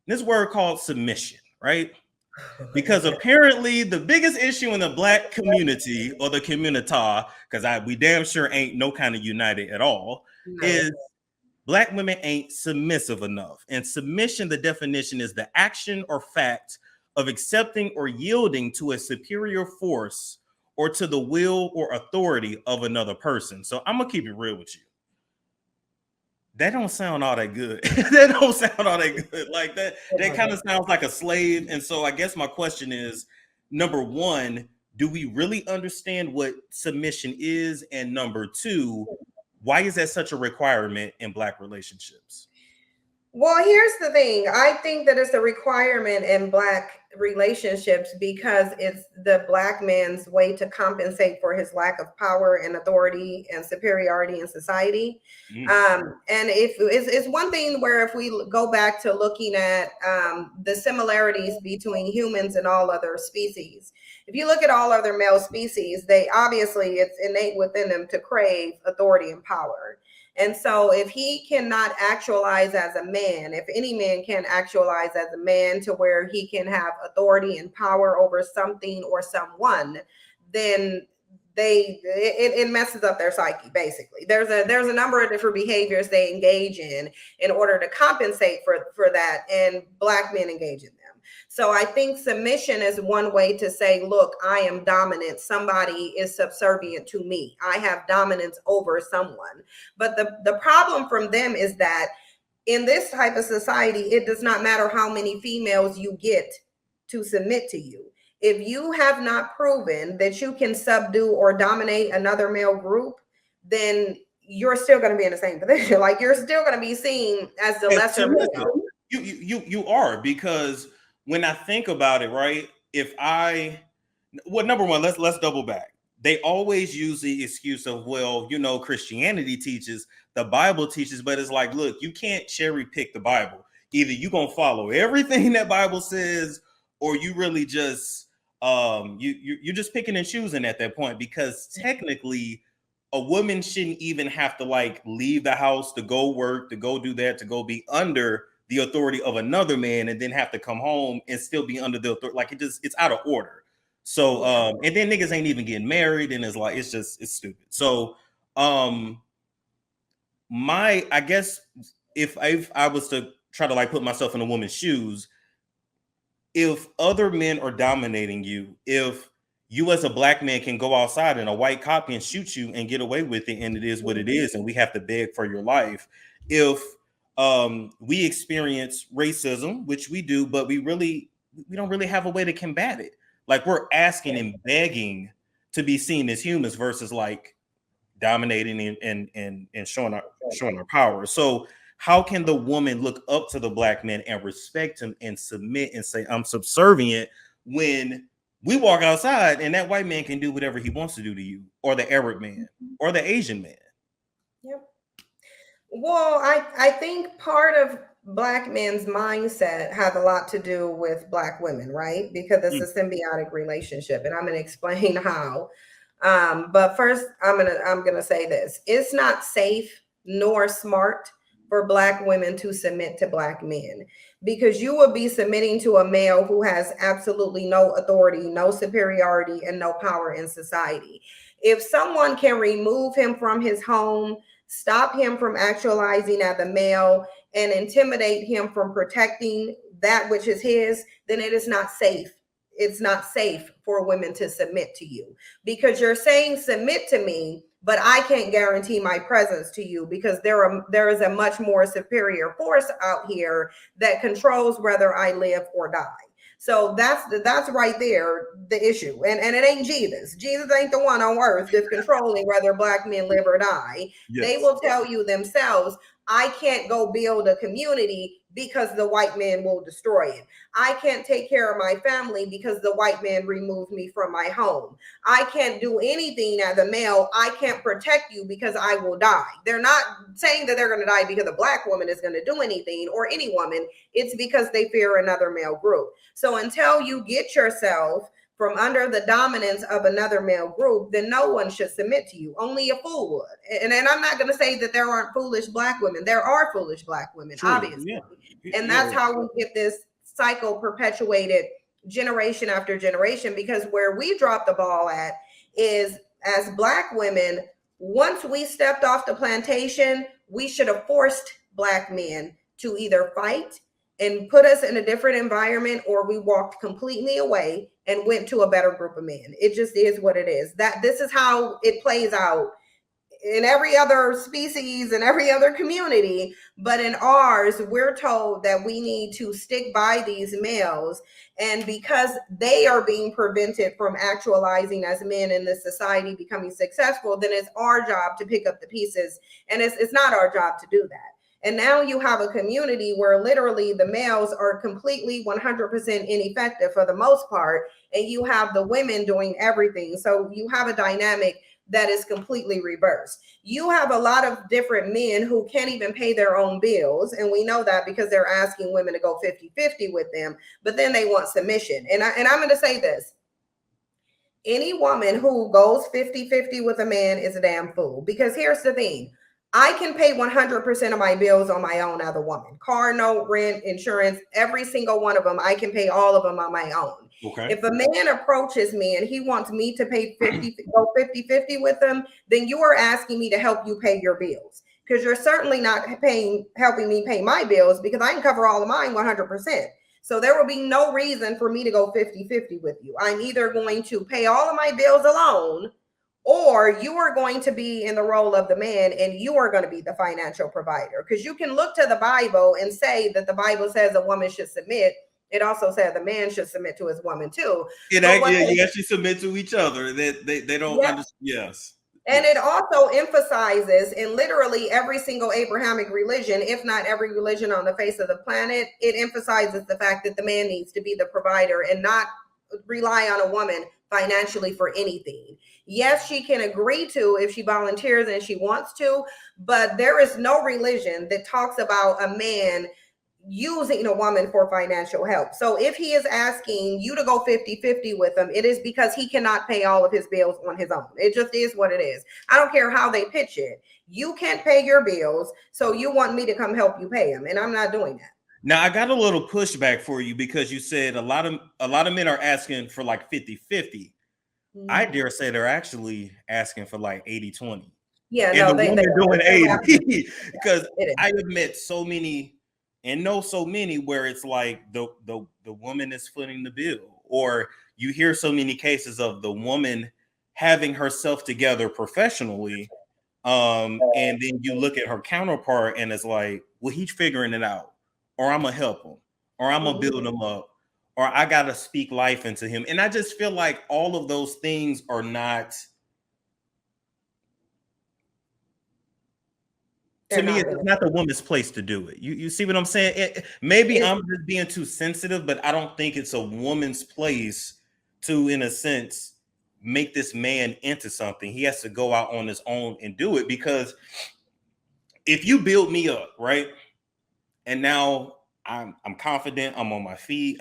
This word called submission, right? Because apparently the biggest issue in the Black community or the communita, because we damn sure ain't no kind of united at all, is Black women ain't submissive enough. And submission, the definition is the action or fact of accepting or yielding to a superior force or to the will or authority of another person. So I'm gonna keep it real with you. That don't sound all that good. That don't sound all that good. Like that kind of sounds like a slave. And so I guess my question is, number one, do we really understand what submission is? And number two, why is that such a requirement in Black relationships? Well, here's the thing. I think that it's a requirement in Black relationships because it's the Black man's way to compensate for his lack of power and authority and superiority in society. And if it's one thing where if we go back to looking at the similarities between humans and all other species, if you look at all other male species, they obviously it's innate within them to crave authority and power. And so if he cannot actualize as a man, if any man can actualize as a man to where he can have authority and power over something or someone, then it messes up their psyche. Basically, there's a number of different behaviors they engage in order to compensate for that, and Black men engage in them. So I think submission is one way to say, look, I am dominant. Somebody is subservient to me. I have dominance over someone. But the problem from them is that in this type of society, it does not matter how many females you get to submit to you. If you have not proven that you can subdue or dominate another male group, then you're still going to be in the same position. Like you're still going to be seen as the lesser male. You are, because when I think about it, right? Number one, let's double back. They always use the excuse of, well, Christianity teaches, the Bible teaches, but it's like, look, you can't cherry pick the Bible. Either you're gonna follow everything that Bible says, or you really just you're just picking and choosing at that point, because technically a woman shouldn't even have to like leave the house to go work, to go do that, to go be under the authority of another man, and then have to come home and still be under the authority. Like it's out of order. So and then niggas ain't even getting married, and it's stupid. So I guess if I was to try to like put myself in a woman's shoes, if other men are dominating you, if you as a Black man can go outside and a white cop can shoot you and get away with it, and it is what it is, and we have to beg for your life. If we experience racism, which we do, but we don't really have a way to combat it. Like we're asking and begging to be seen as humans versus like dominating and showing our power. So how can the woman look up to the Black man and respect him and submit and say, I'm subservient, when we walk outside and that white man can do whatever he wants to do to you, or the Arab man, or the Asian man? Yep. Well, I think part of Black men's mindset has a lot to do with Black women, right? Because it's a symbiotic relationship, and I'm going to explain how. But first, I'm gonna say this: it's not safe nor smart for Black women to submit to Black men, because you will be submitting to a male who has absolutely no authority, no superiority, and no power in society. If someone can remove him from his home, stop him from actualizing as a male, and intimidate him from protecting that which is his, then it is not safe. It's not safe for women to submit to you, because you're saying submit to me, but I can't guarantee my presence to you, because there is a much more superior force out here that controls whether I live or die. So that's right there the issue. And it ain't Jesus. Jesus ain't the one on earth that's controlling whether Black men live or die. Yes. They will tell you themselves, I can't go build a community because the white man will destroy it. I can't take care of my family because the white man removed me from my home. I can't do anything as a male. I can't protect you because I will die. They're not saying that they're going to die because a Black woman is going to do anything, or any woman. It's because they fear another male group. So until you get yourself from under the dominance of another male group, then no one should submit to you. Only a fool would. And I'm not going to say that there aren't foolish Black women. There are foolish Black women, True. obviously. Yeah. And that's how we get this cycle perpetuated generation after generation, because where we drop the ball at is, as Black women, once we stepped off the plantation, we should have forced Black men to either fight and put us in a different environment, or we walked completely away and went to a better group of men. It just is what it is. That this is how it plays out in every other species and every other community, but in ours, we're told that we need to stick by these males, and because they are being prevented from actualizing as men in this society, becoming successful, then it's our job to pick up the pieces, and it's not our job to do that. And now you have a community where literally the males are completely 100% ineffective for the most part, and you have the women doing everything. So you have a dynamic that is completely reversed. You have a lot of different men who can't even pay their own bills, and we know that because they're asking women to go 50-50 with them, but then they want submission. And I'm going to say this. Any woman who goes 50-50 with a man is a damn fool, because here's the thing. I can pay 100% of my bills on my own as a woman. Car note, rent, insurance, every single one of them, I can pay all of them on my own. Okay. If a man approaches me and he wants me to pay 50-50 with him, then you are asking me to help you pay your bills, because you're certainly not helping me pay my bills, because I can cover all of mine 100%. So there will be no reason for me to go 50-50 with you. I'm either going to pay all of my bills alone, or you are going to be in the role of the man and you are going to be the financial provider. Because you can look to the Bible and say that the Bible says a woman should submit. It also says the man should submit to his woman too. You actually submit to each other. They don't understand. Yes. And it also emphasizes in literally every single Abrahamic religion, if not every religion on the face of the planet, it emphasizes the fact that the man needs to be the provider and not rely on a woman financially for anything. Yes, she can agree to if she volunteers and she wants to, but there is no religion that talks about a man using a woman for financial help. So if he is asking you to go 50-50 with him, it is because he cannot pay all of his bills on his own. It just is what it is. I don't care how they pitch it. You can't pay your bills, so you want me to come help you pay them, and I'm not doing that. Now, I got a little pushback for you because you said a lot of men are asking for like 50-50. Mm-hmm. I dare say they're actually asking for like 80-20. Yeah, and they're doing 80 because I have met so many and know so many where it's like the woman is footing the bill, or you hear so many cases of the woman having herself together professionally, and then you look at her counterpart and it's like, well, he's figuring it out, or I'm gonna help him, or I'm gonna build him up, or I gotta speak life into him. And I just feel like all of those things are not, to me, it's not the woman's place to do it. You see what I'm saying? Maybe I'm just being too sensitive, but I don't think it's a woman's place to, in a sense, make this man into something. He has to go out on his own and do it, because if you build me up, right, and now I'm confident, I'm on my feet,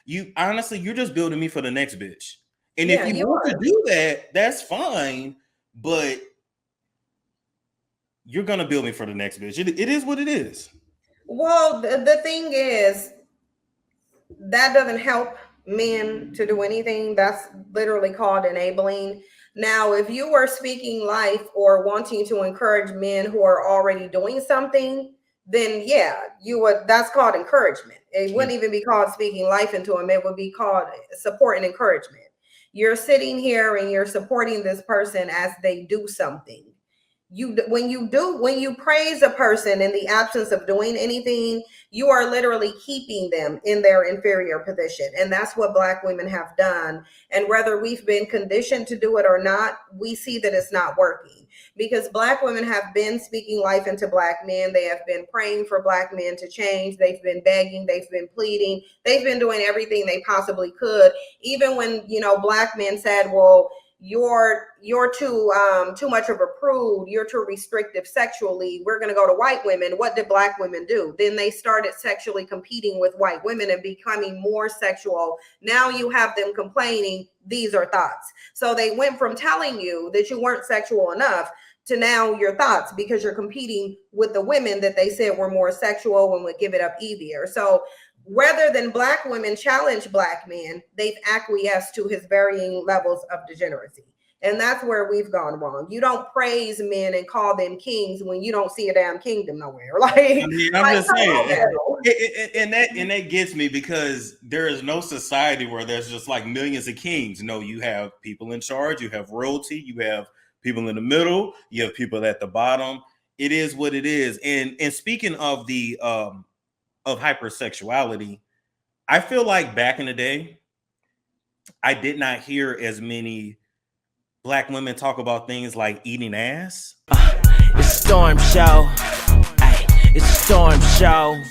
you're just building me for the next bitch. And if you want to do that, that's fine, but you're gonna build me for the next bitch. It is what it is. Well, the thing is, that doesn't help men to do anything. That's literally called enabling. Now, if you were speaking life or wanting to encourage men who are already doing something, then yeah, you would. That's called encouragement. It wouldn't even be called speaking life into them. It would be called support and encouragement. You're sitting here and you're supporting this person as they do something. When you praise a person in the absence of doing anything, you are literally keeping them in their inferior position. And that's what Black women have done. And whether we've been conditioned to do it or not, we see that it's not working, because Black women have been speaking life into Black men. They have been praying for Black men to change. They've been begging, they've been pleading, they've been doing everything they possibly could. Even when, Black men said, well, you're too much of a prude, you're too restrictive sexually, we're going to go to white women. What did black women do? Then they started sexually competing with white women and becoming more sexual. Now you have them complaining, these are thoughts. So they went from telling you that you weren't sexual enough to now your thoughts, because you're competing with the women that they said were more sexual and would give it up easier. So rather than black women challenge black men, they've acquiesced to his varying levels of degeneracy. And that's where we've gone wrong. You don't praise men and call them kings when you don't see a damn kingdom nowhere. Like, I mean, I'm just saying, and that gets me, because there is no society where there's just like millions of kings. No, you have people in charge, you have royalty, you have people in the middle, you have people at the bottom. It is what it is. And speaking of the of hypersexuality, I feel like back in the day, I did not hear as many black women talk about things like eating ass. It's a storm show. Ay, it's a storm show.